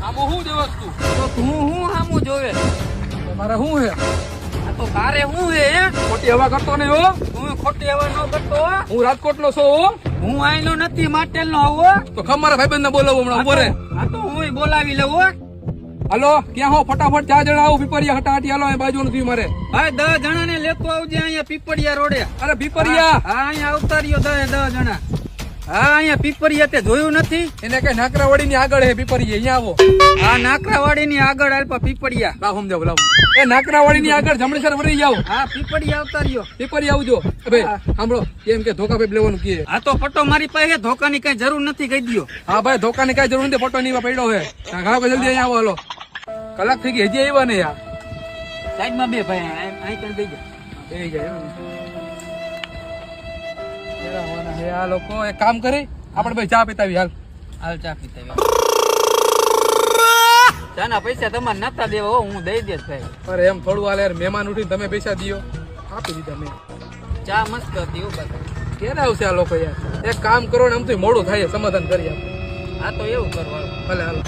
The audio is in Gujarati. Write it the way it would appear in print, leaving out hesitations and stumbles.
આમાં શું દેવસ તું? તો તું હું હામું જોવે? મારે શું હે? આ તો તારે હું હે હે? ખોટી હવા કરતો નહીં હો. હું ખોટી હવા ન કરતો હો. હું રાજકોટ નો છું હો. હું આઈનો નથી માટેલ નો આવો. તો ખમ મારા ભાઈબંધ ને બોલાવો હમણાં ઉભો રે. આ તો હું બોલાવી લઉં હો. હાલો ક્યાં હો? ફટાફટ 4 જણા આવો પીપરિયા હટાહટી હાલો. અહીં બાજુ નથી મારે. ભાઈ 10 જણાને લેતો આવજે અહીંયા પીપળિયા રોડે. અરે પીપરિયા હા અહીંયા આવતા રહ્યો 10 જણા. હા અહીંયા પીપળિયા તે જોયું નથી? એને કઈ નાકરાવાડી ની આગળ હે પીપરિયા. અહીંયા આવો. આ નાકરાવાડી ની આગળ આલ્પા પીપળિયા. લાવ સમજાવ લાવ. એ નાકરાવાડી ની આગળ જમણેસર વળી જાવ. હા પીપળિયા આવતા રહ્યો. પીપરિયા આવજો. ભાઈ સાંભળો એમ કે ધોકા ભાઈ લેવાનું કે. આ તો પટ્ટો મારી પાસે ધોકાની કઈ જરૂર નથી કહી દયો. હા ભાઈ ધોકાની કઈ જરૂર નથી. ફોટો ની પડ્યો હે. ઘાવ જલ્દી અહીંયા આવો. હાલો કલાક થઈ ગઈ હજી આવ્યા ને યાર. સાઈડમાં બે ભાઈ અહીં કઈ બેસી જા. બેસી જાય હે આ લોકો. એક કામ કરી આપણે ભાઈ ચા પીતાવી હાલ. હાલ ચા પીતા ચાના પૈસા તમારે નતા દેવા હો, હું દઈ દેત ભાઈ. અરે એમ થોડું હાલ યાર. મહેમાન ઉઠીને તમે પૈસા દિયો. આપી દીધા મેં. ચા મસ્ત હતી હો બાકી. ક્યારે આવશે આ લોકો યાર? એક કામ કરો ને આમ તો મોડું થાય સમાધાન કરી આપણે. આ તો એવું કરવાનું. ભલે હાલો.